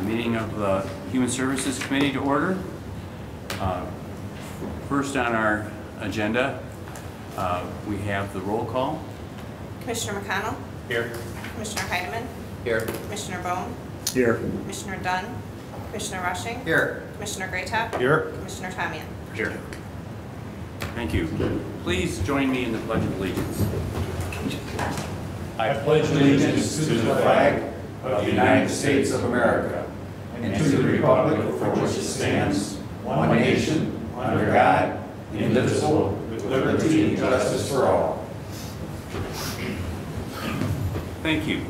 the meeting of the Human Services Committee to order. First on our agenda, we have the roll call. Commissioner McConnell? Here. Commissioner Heidemann? Here. Commissioner Bone? Here. Commissioner Dunn? Commissioner Rushing? Here. Commissioner Graytop? Here. Commissioner Tamian? Here. Thank you. Please join me in the Pledge of Allegiance. I pledge allegiance to the flag of the United States of America and to the republic for which it stands, one nation, under God, indivisible, with liberty and justice for all. Thank you.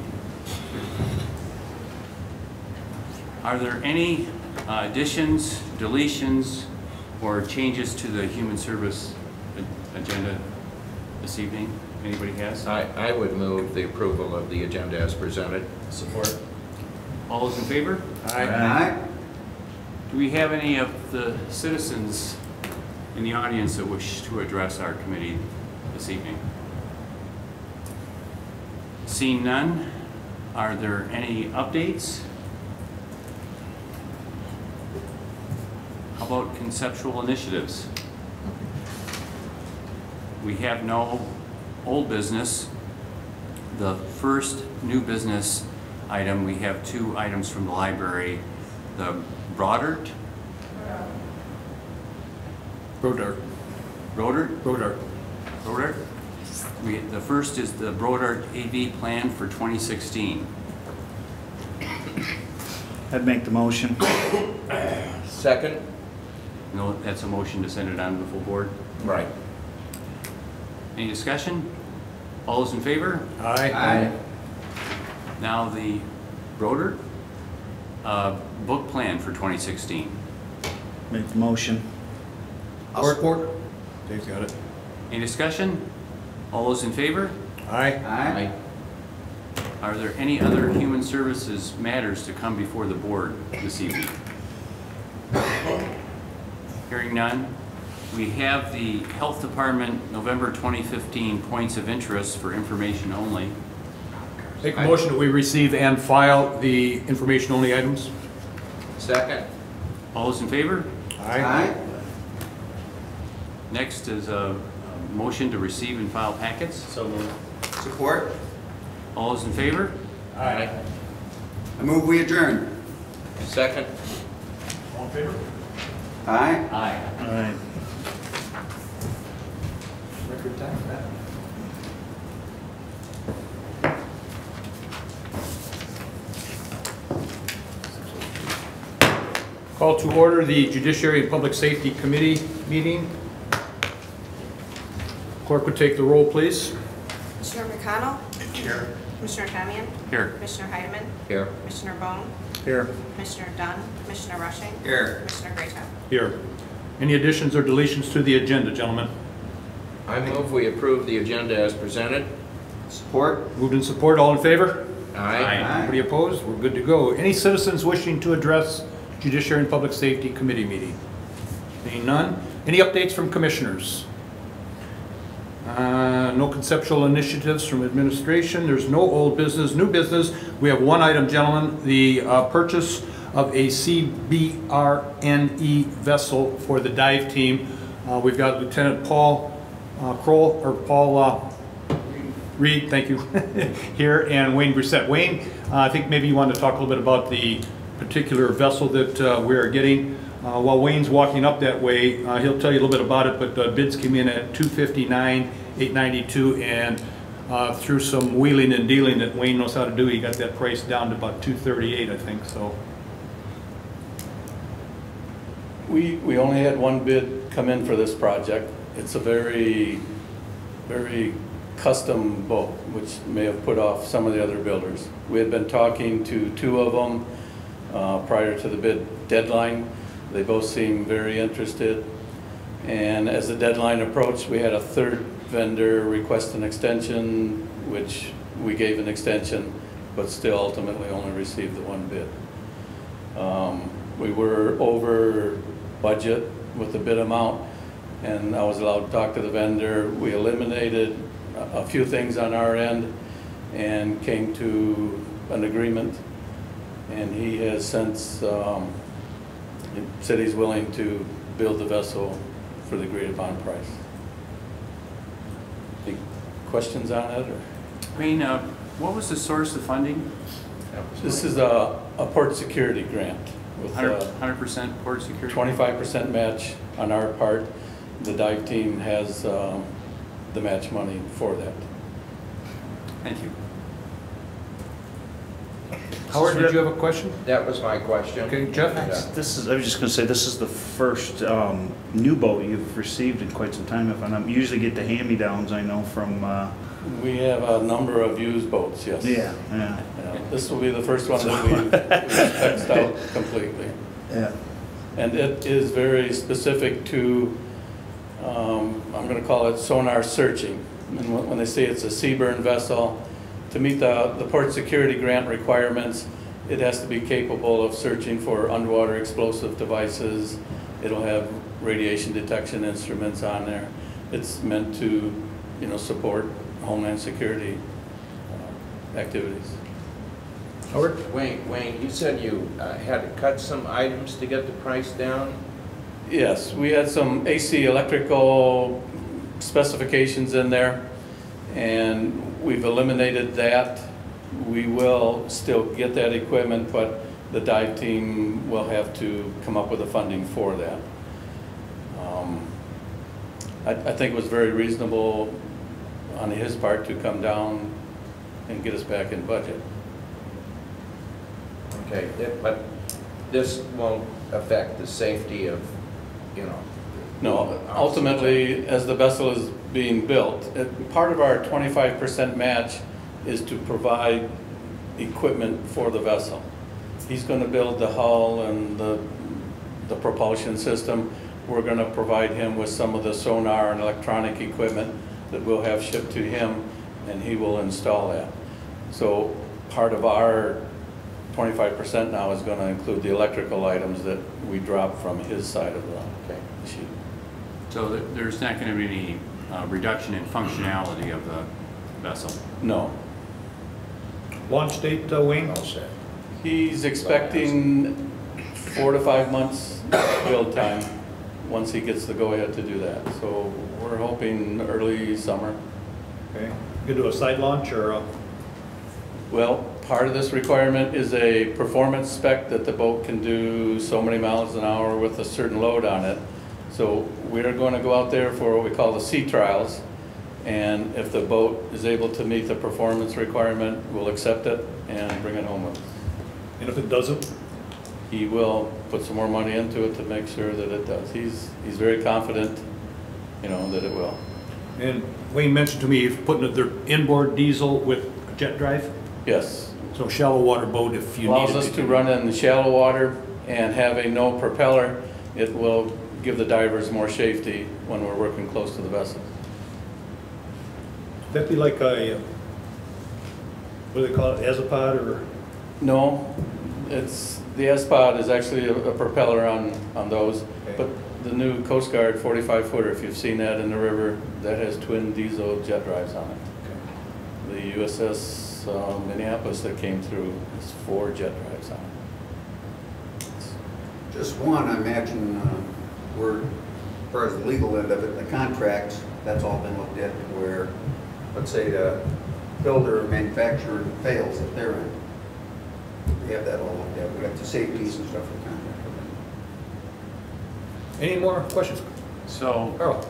Are there any additions, deletions, or changes to the human service agenda this evening? Anybody has? I would move the approval of the agenda as presented. Support. All those in favor? Aye. Do we have any of the citizens in the audience that wish to address our committee this evening? Seeing none, are there any updates? How about conceptual initiatives? We have no old business. The first new business item, we have two items from the library. The Brodart? Brodart. The first is the Brodart AV plan for 2016. I'd make the motion. Second. No, that's a motion to send it on to the full board. Right. Any discussion? All those in favor? Aye. Now the Brodart book plan for 2016. Make the motion. I'll support. Dave's got it. Any discussion? All those in favor? Aye. Are there any other human services matters to come before the board this evening? Hearing none. We have the Health Department November 2015 points of interest for information only. Make a motion that we receive and file the information-only items. Second. All those in favor? Aye. Next is a motion to receive and file packets. So moved. Support. All those in favor? Aye. I move we adjourn. Second. All in favor? Aye. Aye. Record time for that. Call to order the Judiciary and Public Safety Committee meeting. Clerk would take the roll, please. Commissioner McConnell? Here. Commissioner Tamian? Here. Commissioner Heidemann? Here. Commissioner Bone? Here. Commissioner Dunn? Commissioner Rushing? Here. Commissioner Graytop? Here. Any additions or deletions to the agenda, gentlemen? I move we approve the agenda as presented. Support. Moved in support, all in favor? Aye. Anybody opposed? We're good to go. Any citizens wishing to address Judiciary and Public Safety Committee meeting? Seeing none. Any updates from commissioners? No conceptual initiatives from administration. There's no old business. New business. We have one item, gentlemen, the purchase of a CBRNE vessel for the dive team. We've got Lieutenant Paul Reed, thank you, here, and Wayne Brissett. Wayne, I think maybe you wanted to talk a little bit about the particular vessel that we are getting. While Wayne's walking up that way, he'll tell you a little bit about it, but bids came in at $259,892, and through some wheeling and dealing that Wayne knows how to do, he got that price down to about $238, I think. So we only had one bid come in for this project. It's a very custom boat, which may have put off some of the other builders. We had been talking to two of them prior to the bid deadline. They both seemed very interested, and as the deadline approached, we had a third vendor request an extension, which we gave an extension, but still ultimately only received the one bid. We were over budget with the bid amount, and I was allowed to talk to the vendor. We eliminated a few things on our end and came to an agreement and he has since said he's willing to build the vessel for the agreed upon price. Any questions on it? Or? Wayne, what was the source of funding? This is a port security grant with 100% port security? 25% match on our part. The dive team has the match money for that. Thank you. Howard, did you have a question? That was my question. Okay, Jeff? Yeah. I was just gonna say, this is the first new boat you've received in quite some time. If I'm usually get the hand-me-downs, I know from. We have a number of used boats, yes. Yeah. Yeah, this will be the first one that we've spec'd out completely. Yeah. And it is very specific to, I'm going to call it sonar searching. And when they say it's a seaburn vessel, to meet the port security grant requirements, it has to be capable of searching for underwater explosive devices. It'll have radiation detection instruments on there. It's meant to, support Homeland Security activities. Howard? Wayne, you said you had to cut some items to get the price down? Yes, we had some AC electrical specifications in there, and we've eliminated that. We will still get that equipment, but the dive team will have to come up with the funding for that. I think it was very reasonable on his part to come down and get us back in budget. Okay, but this won't affect the safety of, No, ultimately, as the vessel is being built, part of our 25% match is to provide equipment for the vessel. He's going to build the hull and the propulsion system. We're going to provide him with some of the sonar and electronic equipment that we'll have shipped to him, and he will install that. So part of our 25% now is going to include the electrical items that we drop from his side of the sheet. So there's not going to be any reduction in functionality of the vessel? No. Launch date, Wayne? He's expecting 4 to 5 months build time once he gets the go-ahead to do that. So we're hoping early summer. Okay. You can do a side launch or? Well, part of this requirement is a performance spec that the boat can do so many miles an hour with a certain load on it. So we're going to go out there for what we call the sea trials, and if the boat is able to meet the performance requirement, we'll accept it and bring it home with us. And if it doesn't? He will put some more money into it to make sure that it does. He's very confident, that it will. And Wayne mentioned to me he's putting their inboard diesel with a jet drive? Yes. So shallow water boat if you need it. Allows us to run in the shallow water, and having no propeller, it will give the divers more safety when we're working close to the vessel. That'd be like a, what do they call it, azopod or? No, the S-Pod is actually a propeller on those, Okay. but the new Coast Guard 45-footer, if you've seen that in the river, that has twin diesel jet drives on it. The USS Minneapolis that came through has 4 jet drives on it. Just one, I imagine, we're, as far as the legal end of it, the contracts, that's all been looked at where, let's say the builder or manufacturer fails at their end. We have that all looked at. We have the safeties and stuff for the contract. Any more questions? So Carl?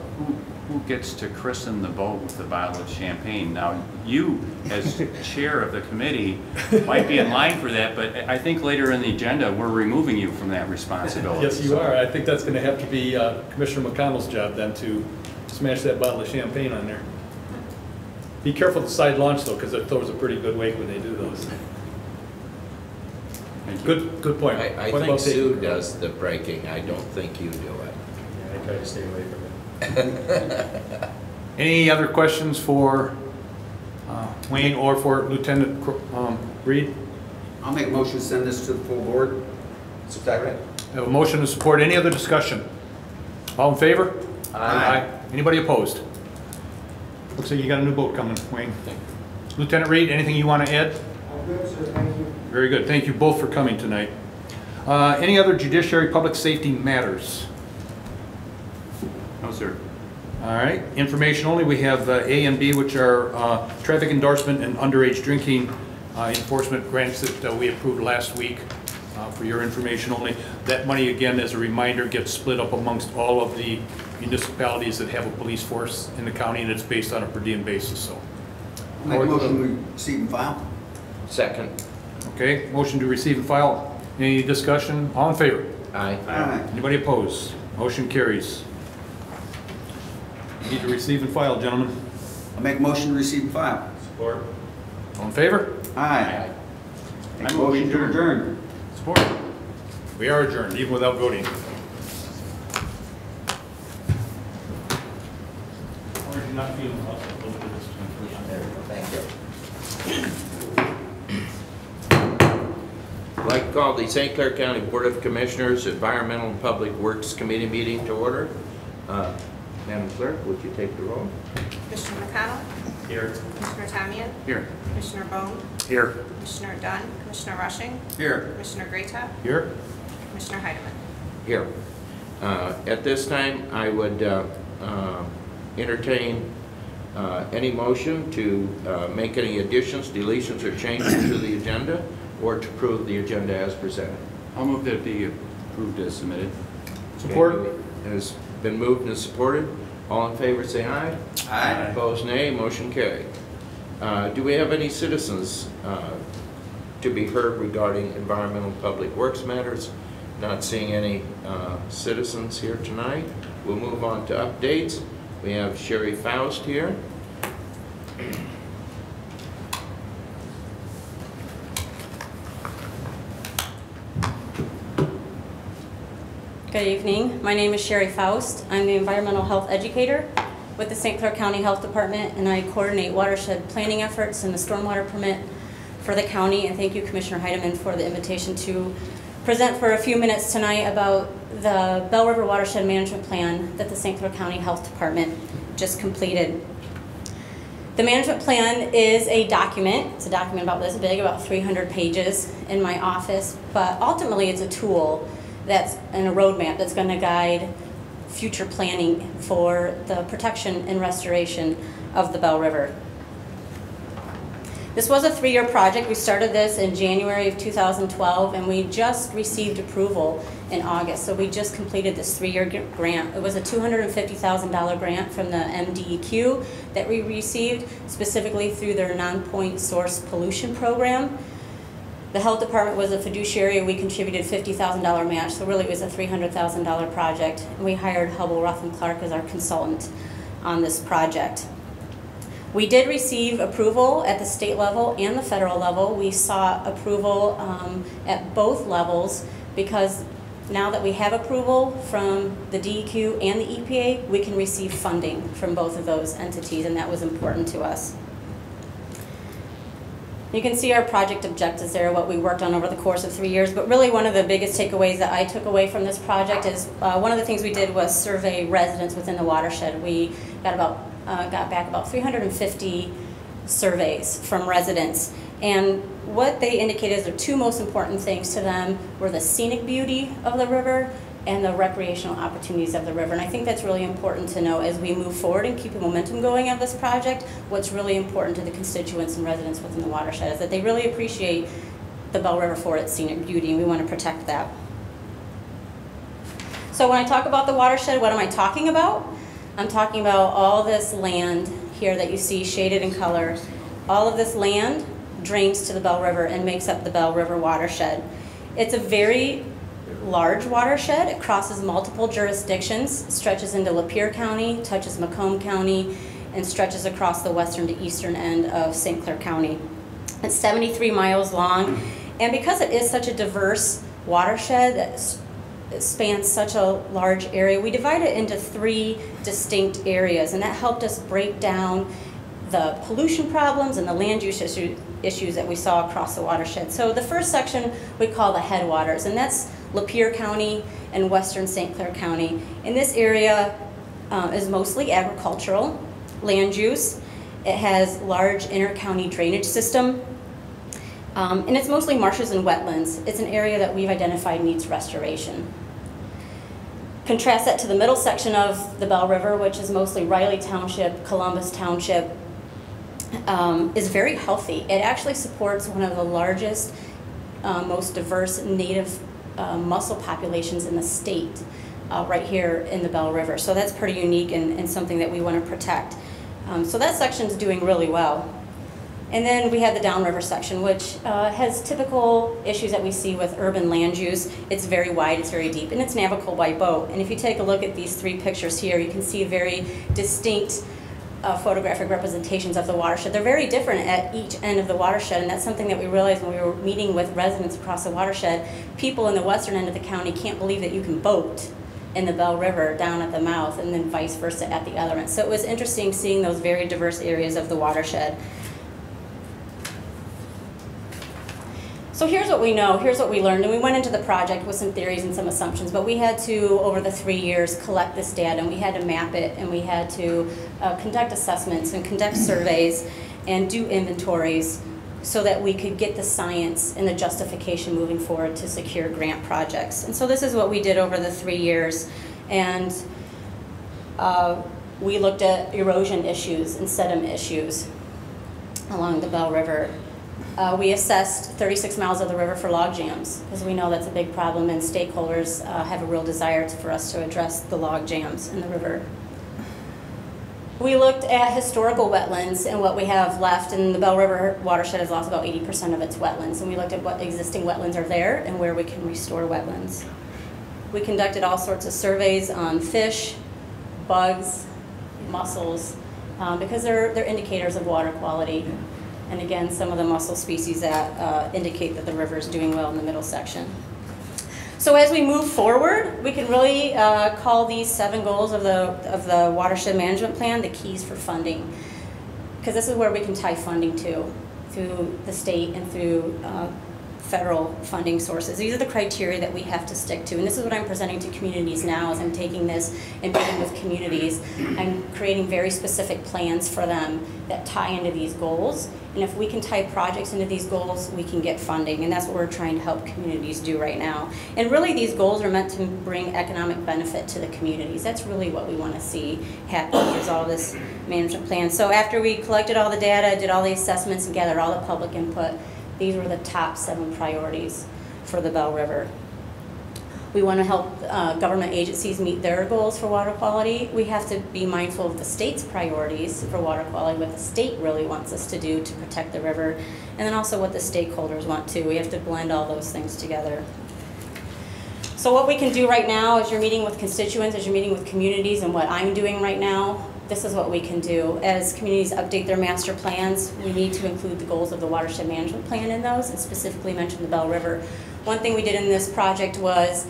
who gets to christen the boat with the bottle of champagne? Now, you, as chair of the committee, might be in line for that, but I think later in the agenda, we're removing you from that responsibility. Yes, you are. I think that's going to have to be Commissioner McConnell's job then to smash that bottle of champagne on there. Be careful with the side launch though, because it throws a pretty good wake when they do those. Thank you. Good point. I What think about Sue safety? does the braking. I don't think you do it. Yeah, I try to stay away from it. Any other questions for Wayne or for Lieutenant Reed? I'll make a motion to send this to the full board. Second. I have a motion to support. Any other discussion? All in favor? Aye. Anybody opposed? Looks like you got a new boat coming, Wayne. Lieutenant Reed, anything you want to add? I'm good, sir, thank you. Very good. Thank you both for coming tonight. Any other judiciary public safety matters? No, sir. All right. Information only. We have A and B, which are traffic endorsement and underage drinking enforcement grants that we approved last week. For your information only. That money, again, as a reminder, gets split up amongst all of the municipalities that have a police force in the county, and it's based on a per diem basis. So, Make a motion we receive and file. Second. okay, motion to receive and file. Any discussion? All in favor? Aye. Aye. Anybody opposed? Motion carries. Need to receive and file, gentlemen. I make a motion to receive and file. Support. All in favor? Aye. Make a I move we motion to adjourn. Support. We are adjourned, even without voting. How are you not feeling about that? A little bit this time first. I'd like to call the St. Clair County Board of Commissioners Environmental and Public Works Committee meeting to order. Madam Clerk, would you take the roll? Commissioner McConnell, Here. Commissioner Tamian, Here. Commissioner Bone, Here. Commissioner Dunn, Commissioner Rushing, Here. Commissioner Greta, Here? Commissioner Heidemann. Here. At this time, I would entertain any motion to make any additions, deletions, or changes to the agenda, or to approve the agenda as presented. I'll move that it be approved as submitted. Support? It has been moved and supported. All in favor, say aye. Aye. Opposed, nay. Motion carried. Do we have any citizens to be heard regarding environmental public works matters? Not seeing any citizens here tonight. We'll move on to updates. We have Sherry Faust here. Good evening. My name is Sherry Faust. I'm the environmental health educator with the St. Clair County Health Department, and I coordinate watershed planning efforts and the stormwater permit for the county. And thank you, Commissioner Heidemann, for the invitation to present for a few minutes tonight about the Bell River Watershed Management Plan that the St. Clair County Health Department just completed. The management plan is a document. It's a document about this big, about 300 pages in my office, but ultimately it's a tool that's in a roadmap that's going to guide future planning for the protection and restoration of the Bell River. This was a 3-year project. We started this in January of 2012, and we just received approval in August. So we just completed this 3-year grant. It was a $250,000 grant from the MDEQ that we received specifically through their non-point source pollution program. The health department was a fiduciary, and we contributed $50,000 match, so really it was a $300,000 project. And we hired Hubble Ruff & Clark as our consultant on this project. We did receive approval at the state level and the federal level. We sought approval at both levels because now that we have approval from the DEQ and the EPA, we can receive funding from both of those entities, and that was important to us. You can see our project objectives there, what we worked on over the course of 3 years, but really one of the biggest takeaways that I took away from this project is one of the things we did was survey residents within the watershed. We got back about 350 surveys from residents, and what they indicated is the two most important things to them were the scenic beauty of the river and the recreational opportunities of the river. And I think that's really important to know as we move forward and keep the momentum going of this project. What's really important to the constituents and residents within the watershed is that they really appreciate the Bell River for its scenic beauty, and we want to protect that. So when I talk about the watershed, what am I talking about? I'm talking about all this land here that you see shaded in color. All of this land drains to the Bell River and makes up the Bell River watershed. It's a very large watershed. It crosses multiple jurisdictions, stretches into Lapeer County, touches Macomb County, and stretches across the western to eastern end of St. Clair County. It's 73 miles long, and because it is such a diverse watershed that spans such a large area, we divide it into 3 distinct areas, and that helped us break down the pollution problems and the land use issues that we saw across the watershed. So the first section we call the headwaters, and that's Lapeer County and western St. Clair County. And this area is mostly agricultural land use. It has large inter-county drainage system. And it's mostly marshes and wetlands. It's an area that we've identified needs restoration. Contrast that to the middle section of the Bell River, which is mostly Riley Township, Columbus Township, is very healthy. It actually supports one of the largest, most diverse native mussel populations in the state, right here in the Bell River. So that's pretty unique and something that we want to protect. So that section is doing really well. And then we have the downriver section, which has typical issues that we see with urban land use. It's very wide, it's very deep, and it's navigable by boat. And if you take a look at these three pictures here, you can see very distinct photographic representations of the watershed. They're very different at each end of the watershed, and that's something that we realized when we were meeting with residents across the watershed. People in the western end of the county can't believe that you can boat in the Bell River down at the mouth, and then vice versa at the other end. So it was interesting seeing those very diverse areas of the watershed. So here's what we know, here's what we learned, and we went into the project with some theories and some assumptions, but we had to, over the 3 years, collect this data, and we had to map it, and we had to conduct assessments and conduct surveys and do inventories so that we could get the science and the justification moving forward to secure grant projects. And so this is what we did over the 3 years, and we looked at erosion issues and sediment issues along the Bell River. We assessed 36 miles of the river for log jams, because we know that's a big problem, and stakeholders have a real desire for us to address the log jams in the river. We looked at historical wetlands and what we have left, and the Bell River watershed has lost about 80% of its wetlands, and we looked at what existing wetlands are there and where we can restore wetlands. We conducted all sorts of surveys on fish, bugs, mussels, because they're indicators of water quality. And again, some of the mussel species that indicate that the river is doing well in the middle section. So as we move forward, we can really call these 7 goals of the watershed management plan the keys for funding, because this is where we can tie funding to, through the state and through federal funding sources. These are the criteria that we have to stick to, and this is what I'm presenting to communities now as I'm taking this and meeting with communities. I'm creating very specific plans for them that tie into these goals, and if we can tie projects into these goals, we can get funding, and that's what we're trying to help communities do right now. And really these goals are meant to bring economic benefit to the communities. That's really what we want to see happen is all this management plan. So after we collected all the data, did all the assessments, and gathered all the public input, these were the top 7 priorities for the Bell River. We want to help government agencies meet their goals for water quality. We have to be mindful of the state's priorities for water quality, what the state really wants us to do to protect the river, and then also what the stakeholders want to. We have to blend all those things together. So what we can do right now as you're meeting with constituents, as you're meeting with communities, and what I'm doing right now, this is what we can do. As communities update their master plans, we need to include the goals of the watershed management plan in those, and specifically mention the Bell River. One thing we did in this project was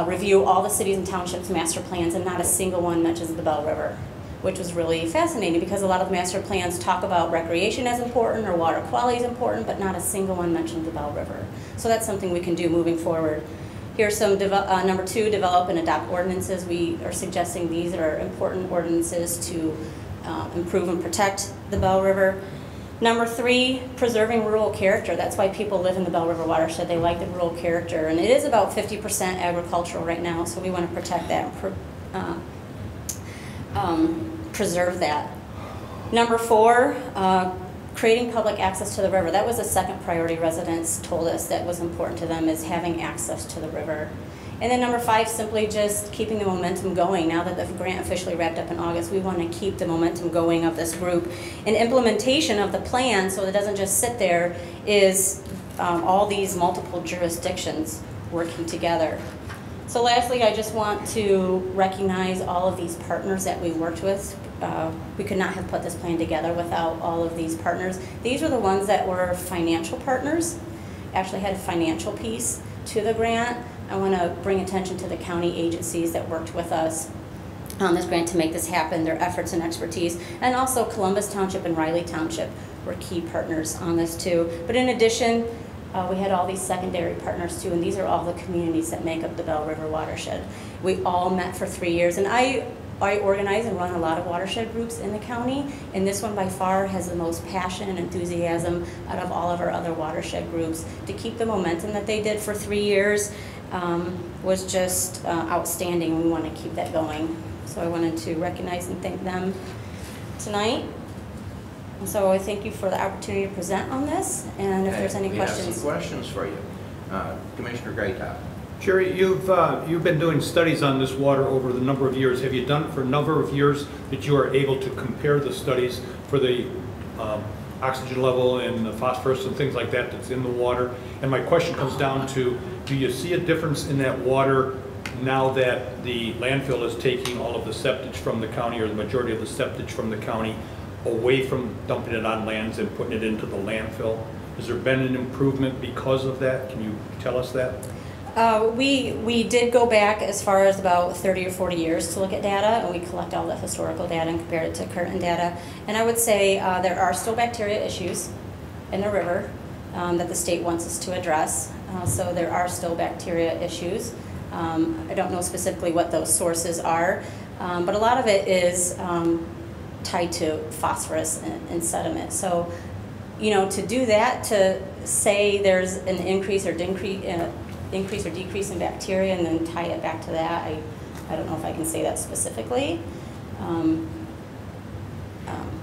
review all the cities and townships master plans, and not a single one mentions the Bell River, which was really fascinating because a lot of the master plans talk about recreation as important or water quality is important, but not a single one mentioned the Bell River. So that's something we can do moving forward. Here's some, number 2, develop and adopt ordinances. We are suggesting these are important ordinances to improve and protect the Bell River. Number 3, preserving rural character. That's why people live in the Bell River watershed. They like the rural character, and it is about 50% agricultural right now, so we want to protect that and preserve that. Number 4, creating public access to the river. That was the second priority residents told us that was important to them, is having access to the river. And then number 5, simply just keeping the momentum going. Now that the grant officially wrapped up in August, we want to keep the momentum going of this group. And implementation of the plan, so it doesn't just sit there, is all these multiple jurisdictions working together. So lastly, I just want to recognize all of these partners that we worked with. We could not have put this plan together without all of these partners. These are the ones that were financial partners, actually had a financial piece to the grant. I want to bring attention to the county agencies that worked with us on this grant to make this happen, their efforts and expertise. And also Columbus Township and Riley Township were key partners on this too. But in addition, we had all these secondary partners too, and these are all the communities that make up the Bell River watershed. We all met for 3 years, and I I organize and run a lot of watershed groups in the county, and this one by far has the most passion and enthusiasm out of all of our other watershed groups. To keep the momentum that they did for 3 years was just outstanding. We want to keep that going. So I wanted to recognize and thank them tonight. And so I thank you for the opportunity to present on this, and if there's any questions. We have some questions for you. Commissioner Greatop. Sherry, you've been doing studies on this water over the number of years. Have you done it for a number of years that you are able to compare the studies for the oxygen level and the phosphorus and things like that that's in the water? And my question comes down to, do you see a difference in that water now that the landfill is taking all of the septage from the county, or the majority of the septage from the county, away from dumping it on lands and putting it into the landfill? Has there been an improvement because of that? Can you tell us that? We did go back as far as about 30 or 40 years to look at data, and we collect all the historical data and compare it to current data. And I would say there are still bacteria issues in the river that the state wants us to address. So there are still bacteria issues. I don't know specifically what those sources are, but a lot of it is tied to phosphorus and sediment. So, you know, to do that, to say there's an increase or decrease in bacteria and then tie it back to that, I don't know if I can say that specifically.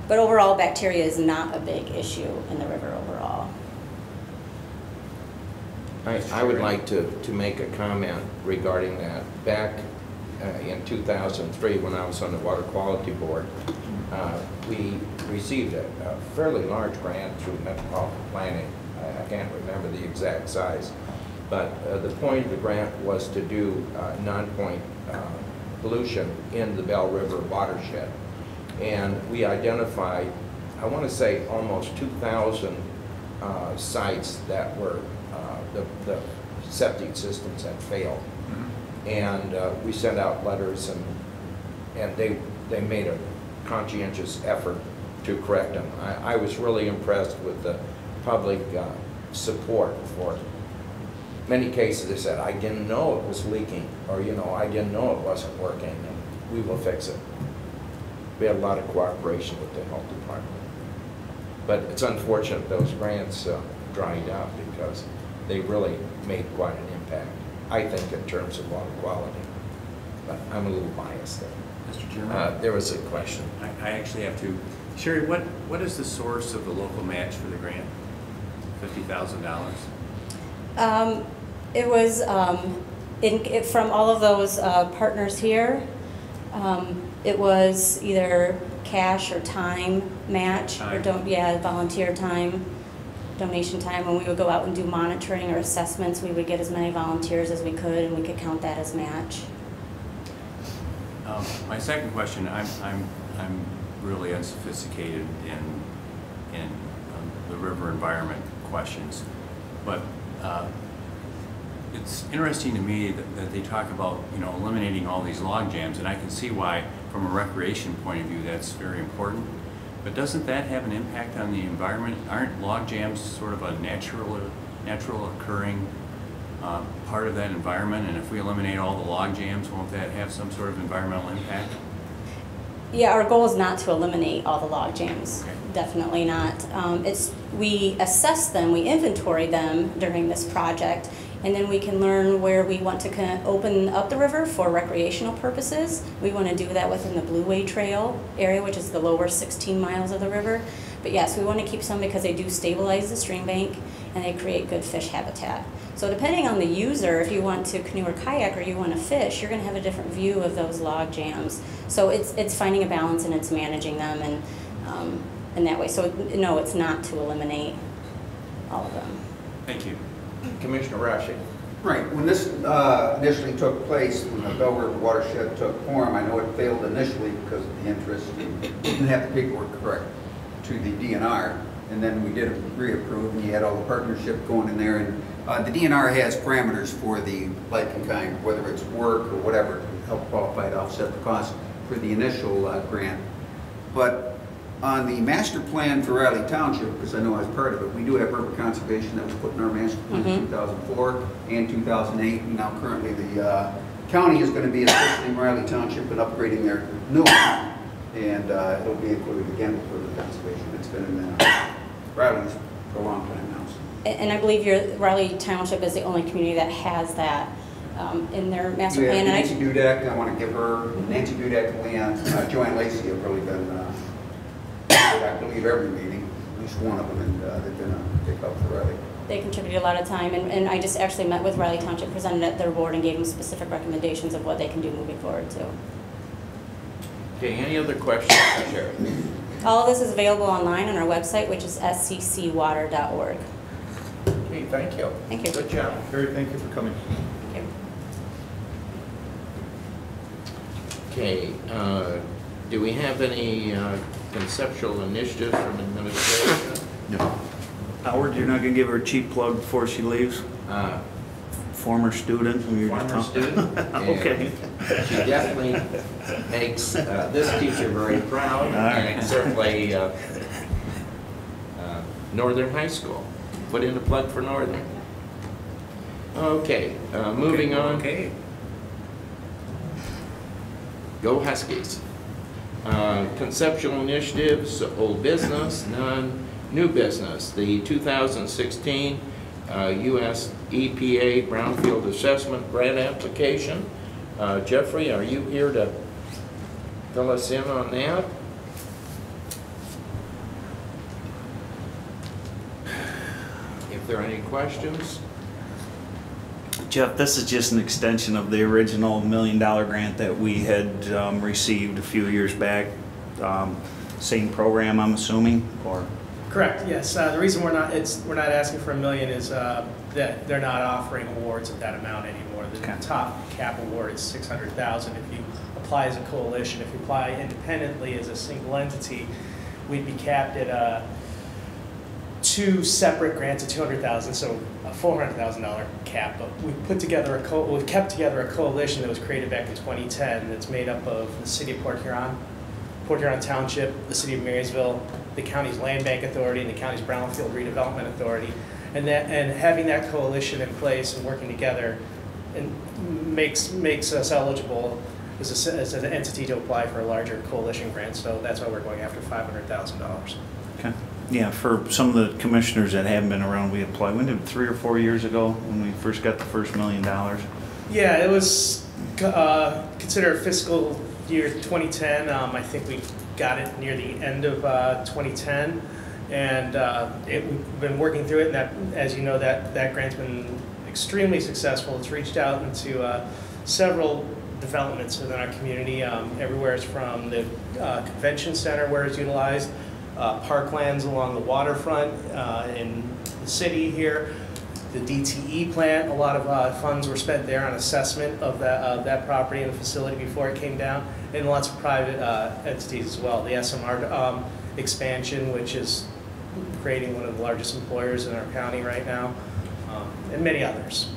But overall, bacteria is not a big issue in the river overall. I would like to make a comment regarding that. Back in 2003, when I was on the Water Quality Board, we received a fairly large grant through metropolitan planning. I can't remember the exact size, but the point of the grant was to do non-point pollution in the Bell River watershed. And we identified, I want to say, almost 2,000 sites that were, the septic systems had failed. Mm-hmm. And we sent out letters, and they made a conscientious effort to correct them. I was really impressed with the public support for it. Many cases they said, I didn't know it was leaking, or, you know, I didn't know it wasn't working, and we will fix it. We had a lot of cooperation with the health department. But it's unfortunate those grants dried up, because they really made quite an impact, I think, in terms of water quality. But I'm a little biased there. Mr. Chairman? There was a question. I actually have to. Sherry, what is the source of the local match for the grant? $50,000? It was from all of those partners here. It was either cash or time match, or volunteer time, donation time. When we would go out and do monitoring or assessments, we would get as many volunteers as we could, and we could count that as match. My second question, I'm really unsophisticated in the river environment questions, but it's interesting to me that they talk about, you know, eliminating all these log jams, and I can see why, from a recreation point of view, that's very important. But doesn't that have an impact on the environment? Aren't log jams sort of a natural occurring part of that environment? And if we eliminate all the log jams, won't that have some sort of environmental impact? Yeah, our goal is not to eliminate all the log jams. Okay. Definitely not. We assess them, we inventory them during this project, and then we can learn where we want to kind of open up the river for recreational purposes. We want to do that within the Blue Way Trail area, which is the lower 16 miles of the river. But yes, we want to keep some because they do stabilize the stream bank and they create good fish habitat. So depending on the user, if you want to canoe or kayak or you want to fish, you're going to have a different view of those log jams. So it's finding a balance and it's managing them and in that way. So no, it's not to eliminate all of them. Thank you. Commissioner Rushing. Right, when this initially took place, when the Bell River watershed took form, I know it failed initially because of the interest. We didn't have the paperwork correct to the DNR, and then we did reapprove, and you had all the partnership going in there. And the DNR has parameters for the like and kind, whether it's work or whatever, to help qualify to offset the cost for the initial grant. But on the master plan for Riley Township, because I know I was part of it, we do have river conservation that was put in our master plan in 2004 and 2008, and now currently the county is going to be assisting Riley Township in upgrading their new one, and it'll be included again for the conservation. It's been in Riley's for a long time now. And I believe Riley Township is the only community that has that in their master Yeah, plan. Nancy Dudak, I want to give her, Nancy Dudak and Leanne, Joanne Lacey have really been, I believe, every meeting, at least one of them, and they've been a big help for Riley. They contributed a lot of time, and I just actually met with Riley Township, presented at their board, and gave them specific recommendations of what they can do moving forward too. Okay, any other questions for Sheriff? All of this is available online on our website, which is sccwater.org. Okay, thank you. Thank you. Good job. Carrie, thank you for coming. Thank you. Okay, do we have any conceptual initiatives from administration? No. Howard, you're not gonna give her a cheap plug before she leaves? Former student? who you're Former just talking- student. and Okay. She definitely makes this teacher very proud, and certainly Northern High School. Put in a plug for Northern. Okay, moving on. Okay. Go Huskies. Conceptual initiatives, old business, none. New business, the 2016 U.S. EPA Brownfield Assessment Grant Application. Jeffrey, are you here to fill us in on that? If there are any questions? Jeff, this is just an extension of the original $1 million grant that we had received a few years back. Same program, I'm assuming, or? Correct, yes. The reason we're not asking for $1 million is that they're not offering awards at that amount anymore. The Okay. top cap award is $600,000. If you apply as a coalition, if you apply independently as a single entity, we'd be capped at two separate grants of $200,000, so a $400,000 cap. But we've kept together a coalition that was created back in 2010 that's made up of the City of Port Huron Township, the City of Marysville, the county's Land Bank Authority, and the county's Brownfield Redevelopment Authority, and having that coalition in place and working together and makes us eligible as an entity to apply for a larger coalition grant. So that's why we're going after $500,000. Okay. Yeah, for some of the commissioners that haven't been around, we applied, when did, 3 or 4 years ago, when we first got the first $1 million? Yeah, it was considered fiscal year 2010. I think we got it near the end of 2010, and we've been working through it. And that, as you know, that grant's been extremely successful. It's reached out into several developments within our community. Everywhere from the convention center where it's utilized, parklands along the waterfront in the city here. The DTE plant, a lot of funds were spent there on assessment of that property and the facility before it came down, and lots of private entities as well. The SMR expansion, which is creating one of the largest employers in our county right now, and many others.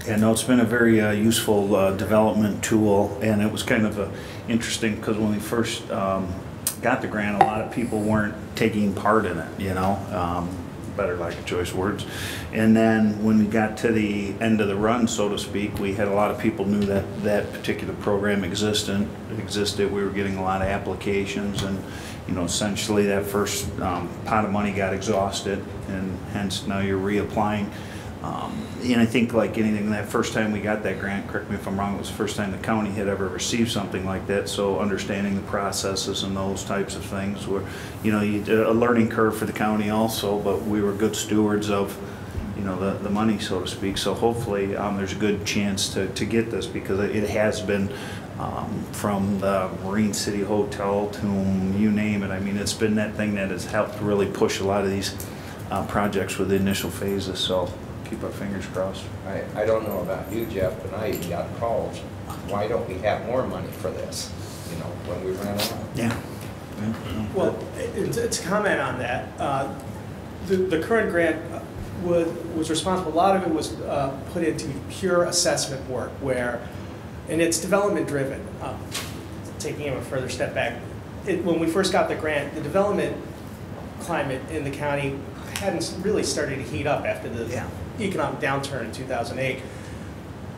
Yeah, no, it's been a very useful development tool, and it was kind of interesting because when we first got the grant, a lot of people weren't taking part in it, you know. Better lack of choice words. And then when we got to the end of the run, so to speak, we had a lot of people knew that that particular program existed. We were getting a lot of applications, and you know, essentially that first pot of money got exhausted, and hence now you're reapplying. And I think, like anything, that first time we got that grant, correct me if I'm wrong, it was the first time the county had ever received something like that. So understanding the processes and those types of things were, you know, a learning curve for the county also, but we were good stewards of, you know, the money, so to speak. So hopefully there's a good chance to get this, because it has been from the Marine City Hotel to you name it. I mean, it's been that thing that has helped really push a lot of these projects with the initial phases. So keep our fingers crossed. I don't know about you, Jeff, but I even got calls. Why don't we have more money for this? You know, when we ran out. Yeah. Well, to comment on that, the current grant was responsible. A lot of it was put into pure assessment work, and it's development driven. Taking a further step back, when we first got the grant, the development climate in the county hadn't really started to heat up after the economic downturn in 2008.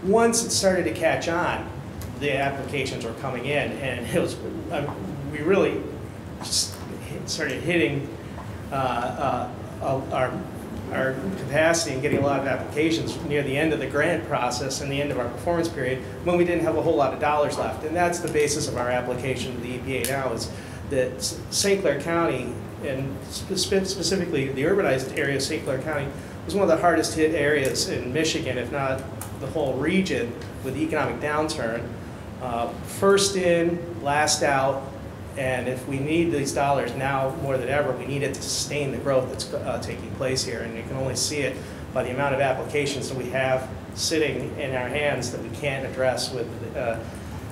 Once it started to catch on, the applications were coming in, and it was, we really just started hitting our capacity and getting a lot of applications near the end of the grant process and the end of our performance period when we didn't have a whole lot of dollars left. And that's the basis of our application to the EPA now, is that St. Clair County, and specifically the urbanized area of St. Clair County, was one of the hardest hit areas in Michigan, if not the whole region, with the economic downturn. First in, last out, and if we need these dollars now more than ever, we need it to sustain the growth that's taking place here. And you can only see it by the amount of applications that we have sitting in our hands that we can't address with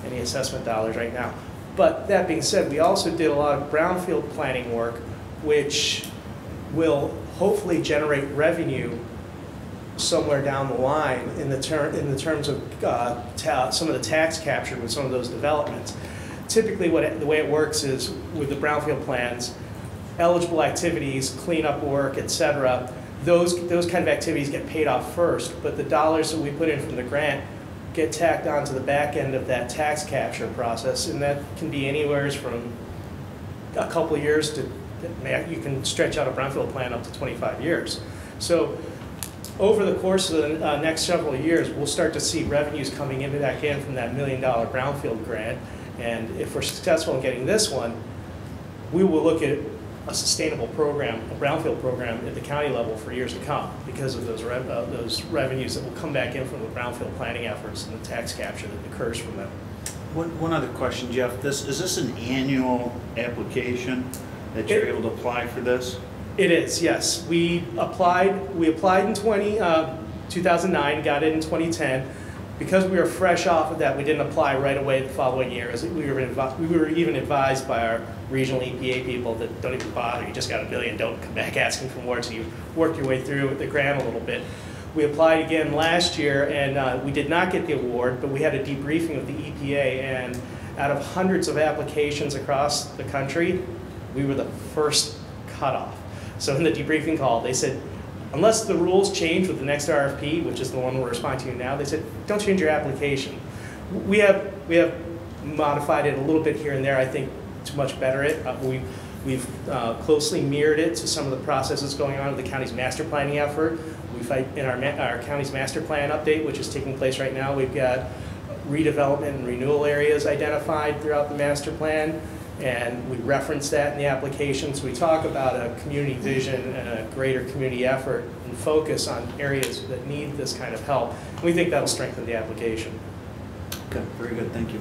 any assessment dollars right now. But that being said, we also did a lot of brownfield planning work, which will hopefully generate revenue somewhere down the line in the terms of some of the tax capture with some of those developments. Typically, the way it works is with the brownfield plans, eligible activities, cleanup work, etc. Those kind of activities get paid off first, but the dollars that we put in from the grant get tacked onto the back end of that tax capture process, and that can be anywhere from a couple of years to, you can stretch out a brownfield plan up to 25 years. So over the course of the next several years, we'll start to see revenues coming back in from that $1 million brownfield grant. And if we're successful in getting this one, we will look at a sustainable program, a brownfield program at the county level for years to come because of those revenues that will come back in from the brownfield planning efforts and the tax capture that occurs from them. One other question, Jeff. Is this an annual application that you're able to apply for this? It is, yes. We applied in 2009, got it in 2010. Because we were fresh off of that, we didn't apply right away the following year. As we were even advised by our regional EPA people that don't even bother, you just got $1 billion, don't come back asking for more until you work your way through the grant a little bit. We applied again last year, and we did not get the award, but we had a debriefing with the EPA, and out of hundreds of applications across the country, we were the first cutoff. So in the debriefing call, they said, unless the rules change with the next RFP, which is the one we're responding to now, they said, don't change your application. We have modified it a little bit here and there, I think, to much better it. We've closely mirrored it to some of the processes going on with the county's master planning effort. In our county's master plan update, which is taking place right now, we've got redevelopment and renewal areas identified throughout the master plan. And we reference that in the application. So we talk about a community vision and a greater community effort and focus on areas that need this kind of help. And we think that'll strengthen the application. Okay, very good, thank you.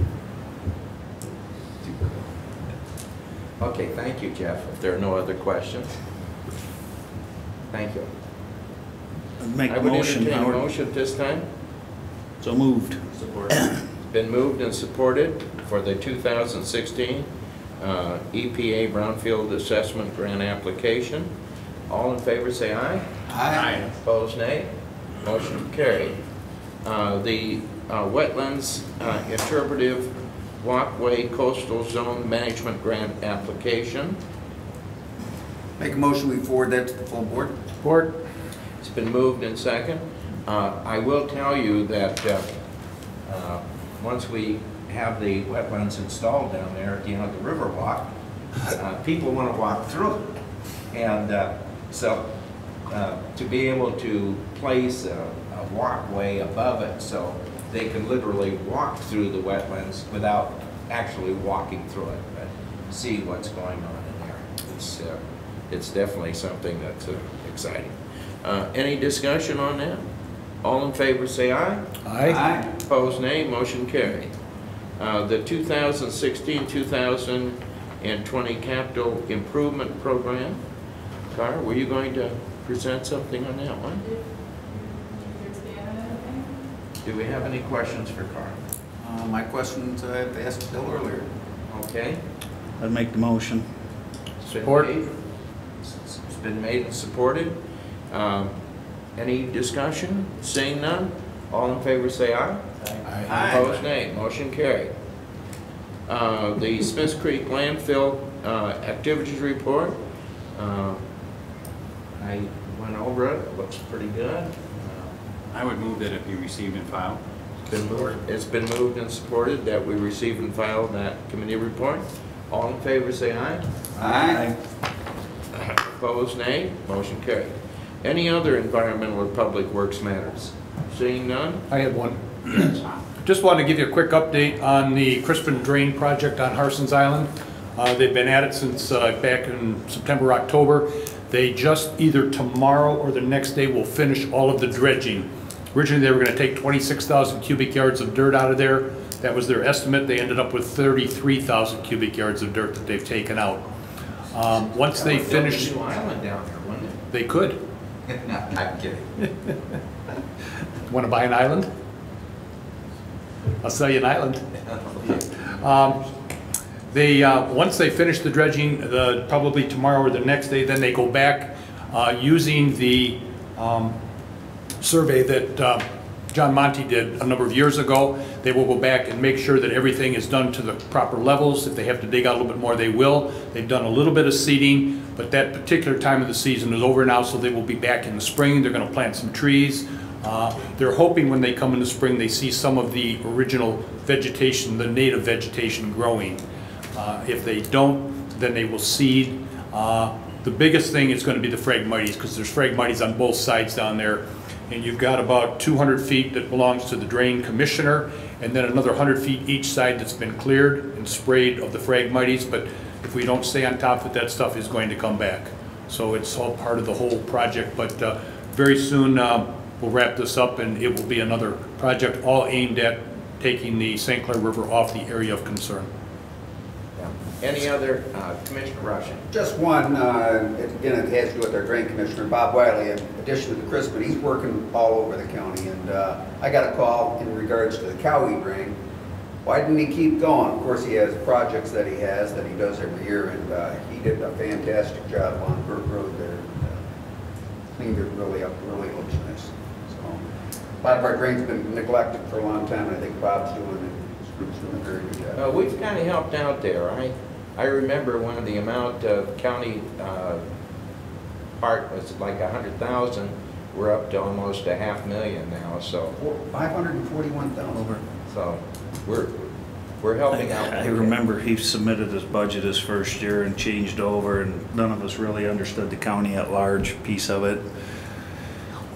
Okay, thank you, Jeff. If there are no other questions. Thank you. Make I a would motion, entertain a Howard. motion this time. So moved. Support. Been moved and supported for the 2016 EPA Brownfield Assessment Grant application. All in favor say aye. Aye. Opposed, nay. Motion carried. The Wetlands Interpretive Walkway Coastal Zone Management Grant application. Make a motion, we forward that to the full board. Support. It's been moved and second. I will tell you that once we have the wetlands installed down there at the end of the Riverwalk, people want to walk through it. And so to be able to place a walkway above it so they can literally walk through the wetlands without actually walking through it, but see what's going on in there. It's definitely something that's exciting. Any discussion on that? All in favor say aye. Aye. Opposed, nay. Motion carried. The 2016-2020 Capital Improvement Program. Carr, were you going to present something on that one? Do we have any questions for Carr? My questions I've asked Bill earlier. Okay. I'd make the motion. Support. It's been made and supported. Any discussion? Seeing none, all in favor say aye. Aye. Opposed, nay. Motion carried. The Smith Creek landfill activities report. I went over it. It looks pretty good. I would move that it be received and filed. It's been moved and supported that we receive and file that committee report. All in favor say aye. Aye. Opposed, nay. Motion carried. Any other environmental or public works matters? Seeing none? I had one. Just wanted to give you a quick update on the Crispin Drain project on Harson's Island. They've been at it since back in September, October. They just either tomorrow or the next day will finish all of the dredging. Originally, they were going to take 26,000 cubic yards of dirt out of there. That was their estimate. They ended up with 33,000 cubic yards of dirt that they've taken out. Once they finish... New island down there, wouldn't it? They could. I'm kidding. Want to buy an island? I'll sell you an island. Once they finish the dredging, probably tomorrow or the next day, then they go back using the survey that John Monty did a number of years ago. They will go back and make sure that everything is done to the proper levels. If they have to dig out a little bit more, they will. They've done a little bit of seeding, but that particular time of the season is over now, so they will be back in the spring. They're going to plant some trees. They're hoping when they come in the spring, they see some of the original vegetation, the native vegetation growing. If they don't, then they will seed. The biggest thing is going to be the Phragmites, because there's Phragmites on both sides down there. And you've got about 200 feet that belongs to the drain commissioner, and then another 100 feet each side that's been cleared and sprayed of the Phragmites. But if we don't stay on top of it, that stuff is going to come back. So it's all part of the whole project. But very soon we'll wrap this up, and it will be another project all aimed at taking the St. Clair River off the area of concern. Any other, Commissioner Rushing? Just one, again, it has to do with our drain commissioner, Bob Wiley, in addition to the Crispin, he's working all over the county, and I got a call in regards to the Cowie drain. Why didn't he keep going? Of course, he has projects that he has that he does every year, and he did a fantastic job on Burke Road there. Cleaned it really up, really looks nice. So, a lot of our drains have been neglected for a long time, and I think Bob's doing it. His group's doing a very good job. We've kind of helped out there. I remember when the amount of county part was like 100,000. We're up to almost $500,000 now. So 541,000. So we're helping out. I remember he submitted his budget his first year and changed over, and none of us really understood the county at large piece of it.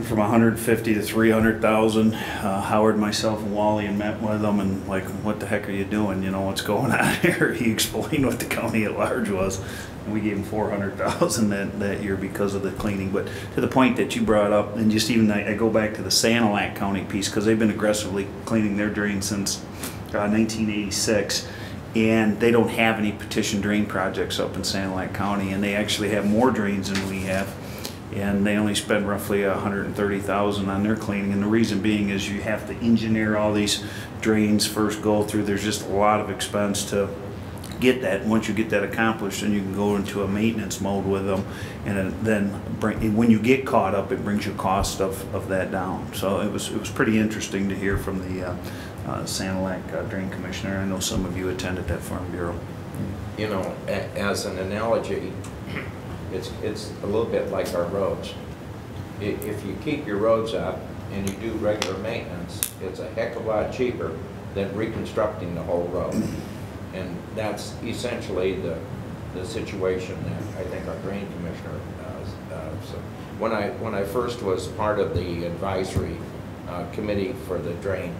From 150 to 300,000. Howard, myself, and Wally and met with them, and like, what the heck are you doing? You know, what's going on here? He explained what the county at large was, and we gave him 400,000 that year because of the cleaning. But to the point that you brought up, and just even I go back to the Sanilac County piece, because they've been aggressively cleaning their drains since 1986. And they don't have any petition drain projects up in Sanilac County, and they actually have more drains than we have. And they only spend roughly $130,000 on their cleaning, and the reason being is you have to engineer all these drains first, go through. There's just a lot of expense to get that. And once you get that accomplished, then you can go into a maintenance mode with them, and then when you get caught up, it brings your cost of that down. So it was pretty interesting to hear from the Sanilac Drain Commissioner. I know some of you attended that Farm Bureau. You know, as an analogy, it's a little bit like our roads. If you keep your roads up and you do regular maintenance, it's a heck of a lot cheaper than reconstructing the whole road. And that's essentially the situation that I think our drain commissioner does. So when I first was part of the advisory committee for the drain,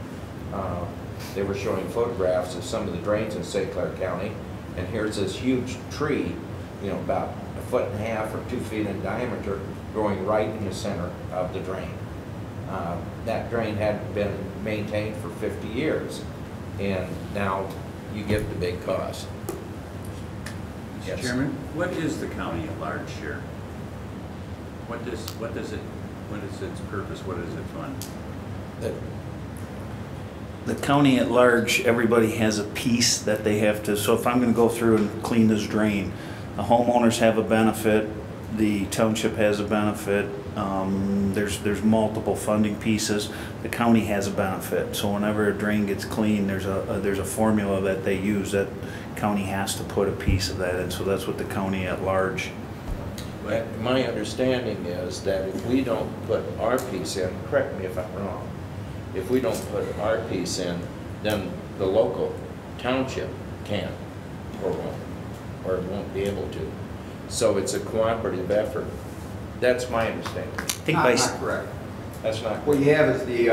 they were showing photographs of some of the drains in St. Clair County, and here's this huge tree, you know, about 1.5 feet or 2 feet in diameter, growing right in the center of the drain. That drain hadn't been maintained for 50 years, and now you get the big cost. Mr. Chairman, what is the county at large here? What is its purpose? What does it fund? The county at large, everybody has a piece that they have to. So if I'm going to go through and clean this drain, the homeowners have a benefit, the township has a benefit, there's multiple funding pieces. The county has a benefit. So whenever a drain gets cleaned, there's a formula that they use that county has to put a piece of that in. So that's what the county at large. My understanding is that if we don't put our piece in, correct me if I'm wrong, if we don't put our piece in, then the local township can't or won't be able to. So it's a cooperative effort. That's my understanding. I think by, Not correct. That's not. What you have is the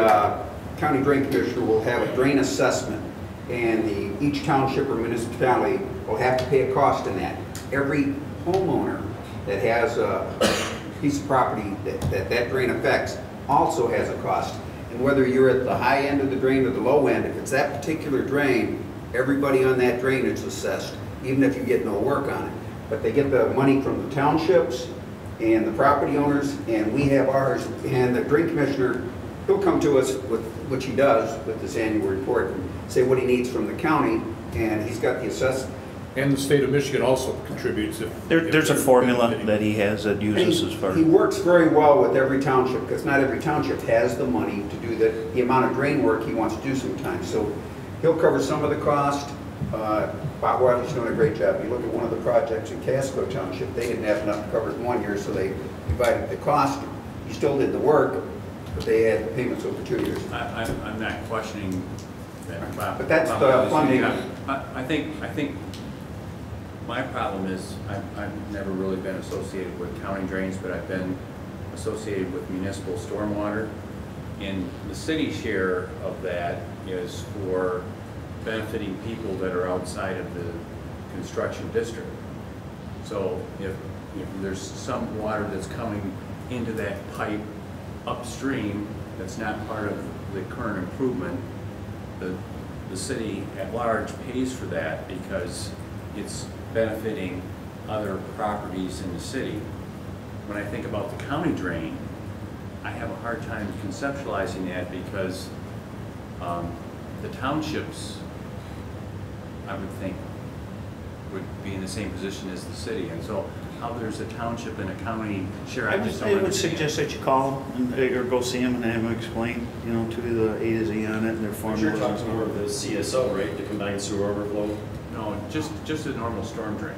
county drain commissioner will have a drain assessment, and each township or municipality will have to pay a cost in that. Every homeowner that has a piece of property that drain affects also has a cost. And whether you're at the high end of the drain or the low end, if it's that particular drain, everybody on that drain is assessed, even if you get no work on it. But they get the money from the townships and the property owners, and we have ours. And the drain commissioner, he'll come to us with, which he does with this annual report, and say what he needs from the county, and he's got the assessment. And the state of Michigan also contributes. there's a formula that he has that uses as far. He works very well with every township, because not every township has the money to do the amount of drain work he wants to do sometimes. So he'll cover some of the cost. Bob Wiley's doing a great job. You look at one of the projects in Casco Township, they didn't have enough to cover it in 1 year, so they divided the cost. He still did the work, but they had the payments over 2 years. I'm not questioning that, Bob. But that's the funding. I think my problem is I've never really been associated with county drains, but I've been associated with municipal stormwater. And the city share of that is for benefiting people that are outside of the construction district. So if there's some water that's coming into that pipe upstream that's not part of the current improvement, the city at large pays for that because it's benefiting other properties in the city. When I think about the county drain, I have a hard time conceptualizing that because the townships, I would think, would be in the same position as the city. And so how there's a township and a county share, I just don't I would understand. suggest that you call them or go see them and have them explain, to the A to Z on it and their But formula. you're talking more of the CSO, right, the combined sewer overflow? No, just a normal storm drain.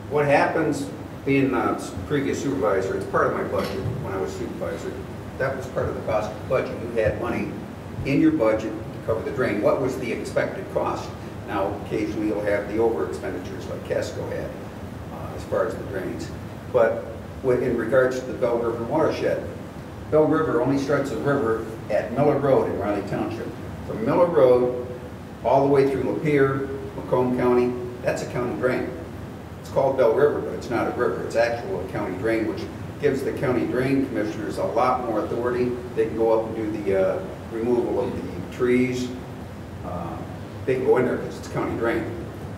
What happens, being a previous supervisor, it's part of my budget when I was supervisor. That was part of the cost of the budget. You had money in your budget to cover the drain. What was the expected cost? Now, occasionally you'll have the over expenditures like Casco had as far as the drains. But in regards to the Bell River watershed, Bell River only starts the river at Miller Road in Riley Township. From Miller Road all the way through Lapeer, Macomb County, that's a county drain. It's called Bell River, but it's not a river. It's actual county drain, which gives the county drain commissioners a lot more authority. They can go up and do the removal of the trees. They can go in there because it's county drain.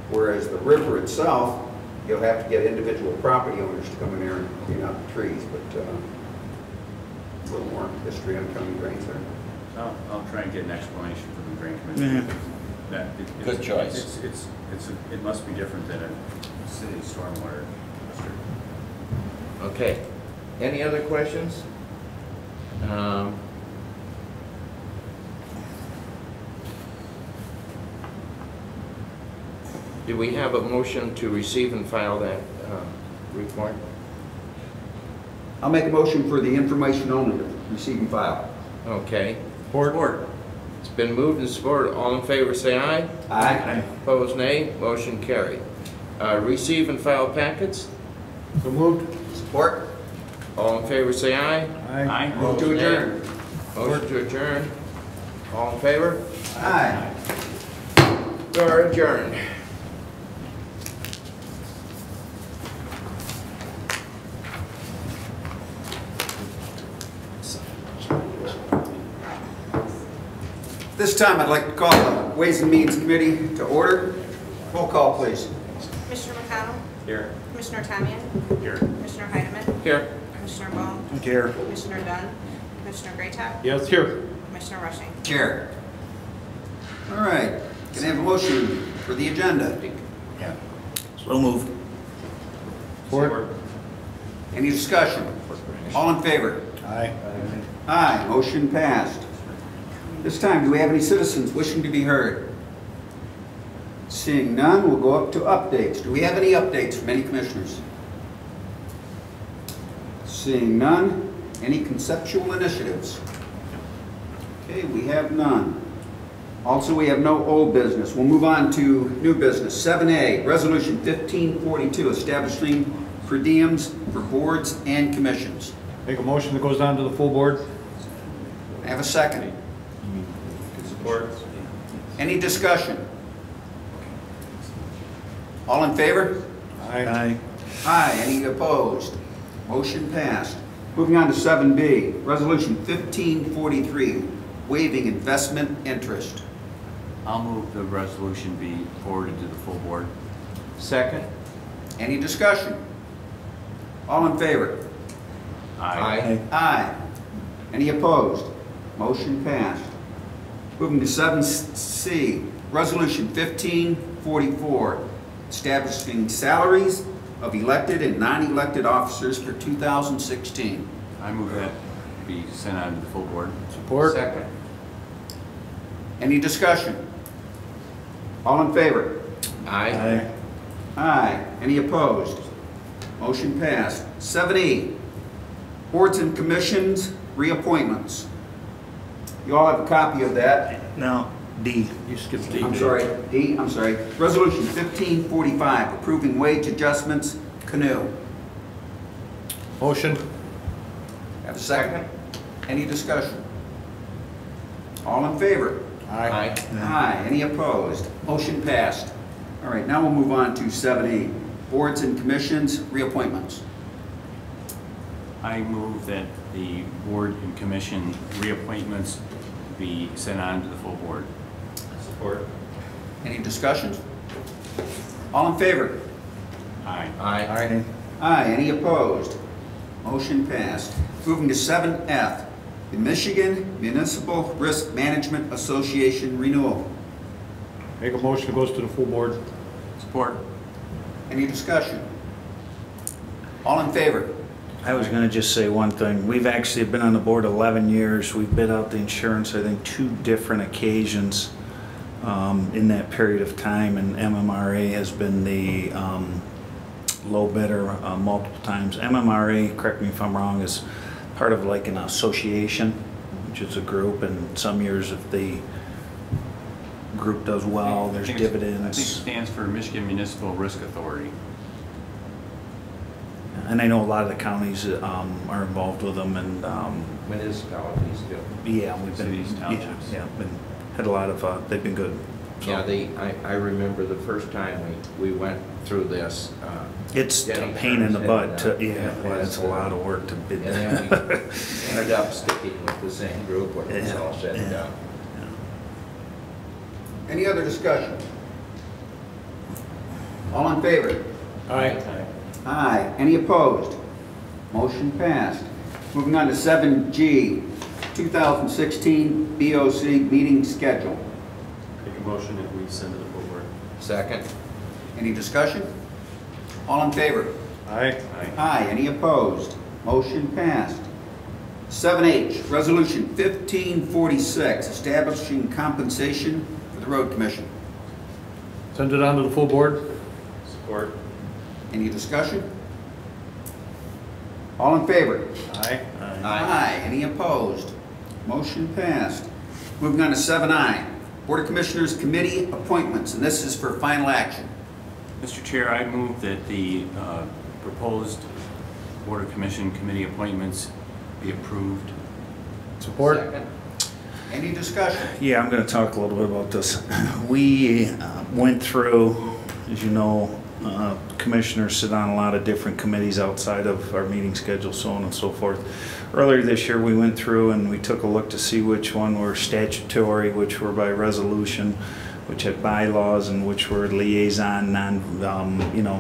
Whereas the river itself, you'll have to get individual property owners to come in there and clean out the trees. But a little more history on county drains there. I'll try and get an explanation from the drain commission. Yeah. Good choice. It must be different than a city stormwater district. Okay. Any other questions? Do we have a motion to receive and file that report? I'll make a motion for the information only to receive and file. Okay. Support. It's been moved and supported. All in favor say aye. Aye. Opposed nay. Motion carried. Receive and file packets. So moved. Support. All in favor say aye. Aye. Move to adjourn. Motion to adjourn. All in favor? Aye. We are adjourned. This time I'd like to call the Ways and Means Committee to order. Roll call, please. Commissioner McConnell? Here. Commissioner Tamian? Here. Commissioner Heidemann? Here. Commissioner Bone? Here. Commissioner Dunn? Commissioner Greatop? Yes, here. Commissioner Rushing? Chair. All right. Can I have a motion for the agenda? So move. Support. Any discussion? All in favor? Aye. Aye. Motion passed. This time, do we have any citizens wishing to be heard? Seeing none, we'll go up to updates. Do we have any updates from any commissioners? Seeing none, any conceptual initiatives? Okay, we have none. Also, we have no old business. We'll move on to new business. 7A, Resolution 1542, establishing per diems for boards and commissions. Make a motion that goes down to the full board. I have a second. Support. Any discussion? All in favor? Aye. Aye. Any opposed? Motion passed. Moving on to 7B, Resolution 1543, waiving investment interest. I'll move the resolution be forwarded to the full board. Second? Any discussion? All in favor? Aye. Aye. Any opposed? Motion passed. Moving to 7C, Resolution 1544, establishing salaries of elected and non-elected officers for 2016. I move that be sent on to the full board. Support. Second? Any discussion? All in favor? Aye. Aye. Any opposed? Motion passed. 7E, boards and commissions reappointments. You all have a copy of that. Now, D. You skipped D. I'm sorry, D, I'm sorry. Resolution 1545, approving wage adjustments, canoe. Motion. Have a second? Any discussion? All in favor? Aye. Aye. Any opposed? Motion passed. All right, now we'll move on to 7E, boards and commissions reappointments. I move that the board and commission reappointments be sent on to the full board. Support. Any discussion? All in favor? Aye. Aye. Aye. Any opposed? Motion passed. Moving to 7F, the Michigan Municipal Risk Management Association renewal. Make a motion that goes to the full board. Support. Any discussion? All in favor? I was going to just say one thing. We've actually been on the board 11 years. We've bid out the insurance, I think, 2 different occasions in that period of time, and MMRA has been the low bidder multiple times. MMRA, correct me if I'm wrong, is part of like an association, which is a group, and some years if the group does well, there's I think it dividends. stands for Michigan Municipal Risk Authority. And I know a lot of the counties are involved with them, and Municipalities do. yeah, we've been, Cities, townships. had a lot of, they've been good. So Yeah, I remember the first time we went through this. It's a getting pain in the terms butt to, and, yeah, it was, it's a lot of work to bid. And then we ended up sticking with the same group when it was all said and done. Any other discussion? All in favor? Aye. Aye. Any opposed? Motion passed. Moving on to 7G, 2016 BOC meeting schedule. Make a motion that we send to the full board. Second? Any discussion? All in favor? Aye. Aye. Any opposed? Motion passed. 7H, Resolution 1546, establishing compensation for the Road Commission. Send it on to the full board. Support. Any discussion? All in favor? Aye. Aye. Any opposed? Motion passed. Moving on to 7I, Board of Commissioners Committee appointments, and this is for final action. Mr. Chair, I move that the proposed Board of Commission committee appointments be approved. Support. Second? Any discussion? Yeah, I'm going to talk a little bit about this. We went through, as you know, commissioners sit on a lot of different committees outside of our meeting schedule, so on and so forth. Earlier this year, we went through and we took a look to see which one were statutory, which were by resolution, which had bylaws, and which were liaison,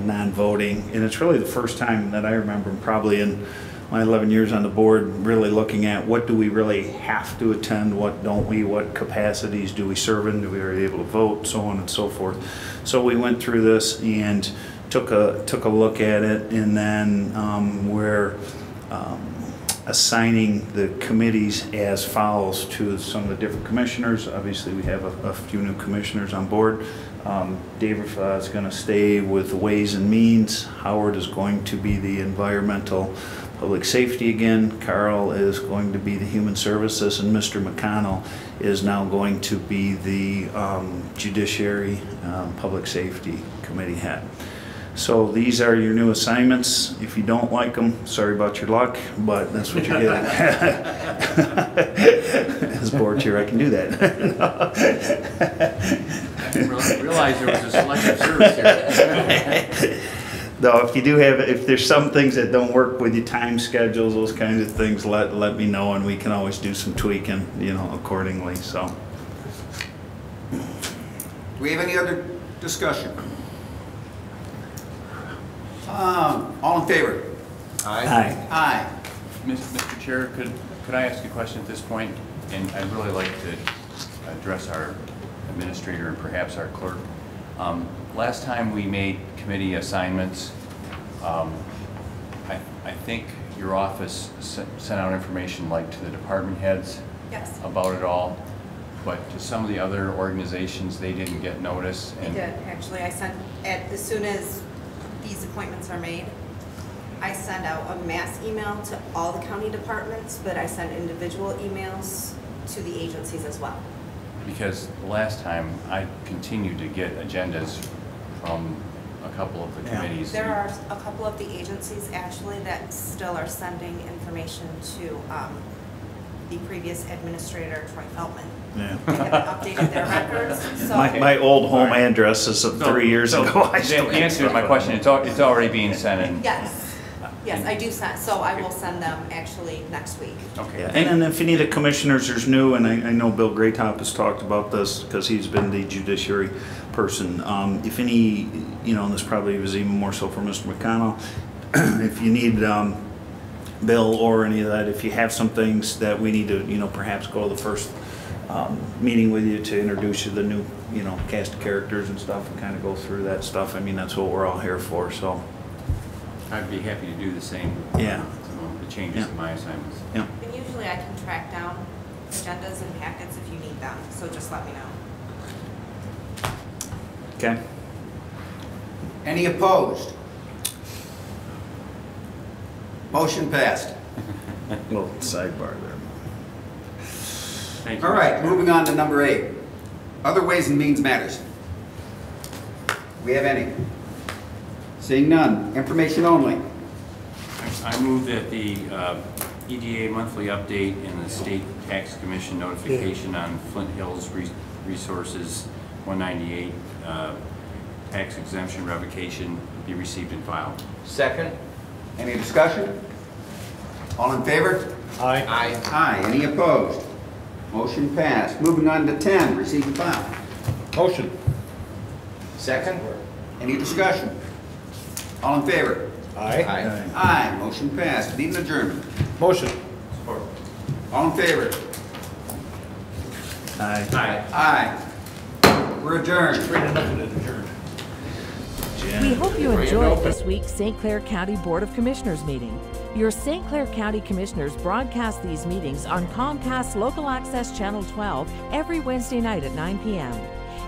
non-voting. And it's really the first time that I remember, probably in my 11 years on the board, really looking at what do we really have to attend, what don't we, what capacities do we serve in, do we are able to vote, so on and so forth. So we went through this and took a look at it, and then we're assigning the committees as follows to some of the different commissioners. Obviously, we have a few new commissioners on board. Dave is going to stay with Ways and Means. Howard is going to be the Environmental Public Safety again. Carl is going to be the Human Services, and Mr. McConnell is now going to be the Judiciary Public Safety Committee head. So these are your new assignments. If you don't like them, sorry about your luck, but that's what you're getting. As board chair, I can do that. I didn't realize there was a selective service here. No, if you do have, if there's some things that don't work with your time schedules, those kinds of things, let me know, and we can always do some tweaking, you know, accordingly. So. Do we have any other discussion? All in favor? Aye. Aye. Mr. Chair, could I ask a question at this point? And I'd really like to address our administrator and perhaps our clerk. Last time we made committee assignments, I think your office sent out information like to the department heads Yes. about it all, but to some of the other organizations, they didn't get notice. I did, actually. I sent, as soon as these appointments are made, I send out a mass email to all the county departments, but I send individual emails to the agencies as well. Because the last time, I continued to get agendas from a couple of the committees. There are a couple of the agencies actually that still are sending information to the previous administrator, Troy Feldman. Yeah. They haven't updated their records, so. My old home address is of 3 years ago. I still The get answer to stuff my from question, them. it's already being sent in. Yes, I do send, so I will send them actually next week. Okay. Yeah, and then if any of the commissioners is new, and I know Bill Graytop has talked about this because he's been the judiciary person. If any, you know, and this probably was even more so for Mr. McConnell, if you need Bill or any of that, if you have some things that we need to, you know, perhaps go to the first meeting with you to introduce you to the new, you know, cast of characters and stuff and kind of go through that stuff. I mean, that's what we're all here for, so. I'd be happy to do the same. Yeah. The changes Yeah. in my assignments. Yeah. And usually I can track down agendas and packets if you need them, so just let me know. Okay. Any opposed? Motion passed. Little sidebar there. Thank you. All right, moving on to number 8. Other Ways and Means Matters. Do we have any? Seeing none. Information only. I move that the EDA monthly update and the State Tax Commission notification on Flint Hills Resources 198 tax exemption revocation be received and filed. Second? Any discussion? All in favor? Aye. Aye. Aye. Any opposed? Motion passed. Moving on to 10, receive and file. Motion. Second? Any discussion? All in favor? Aye. Aye. Aye. Motion passed. Need an adjournment. Motion. Support. All in favor? Aye. Aye. Aye. We're adjourned. We hope you enjoyed this week's St. Clair County Board of Commissioners meeting. Your St. Clair County Commissioners broadcast these meetings on Comcast Local Access Channel 12 every Wednesday night at 9 p.m.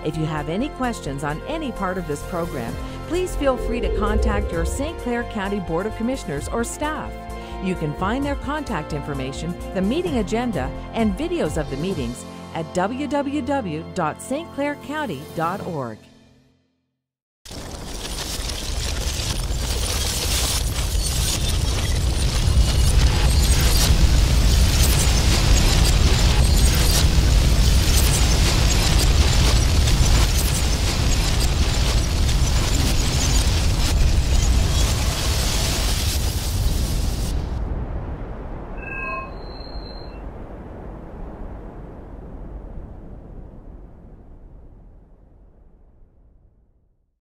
If you have any questions on any part of this program, please feel free to contact your St. Clair County Board of Commissioners or staff. You can find their contact information, the meeting agenda, and videos of the meetings at www.stclaircounty.org.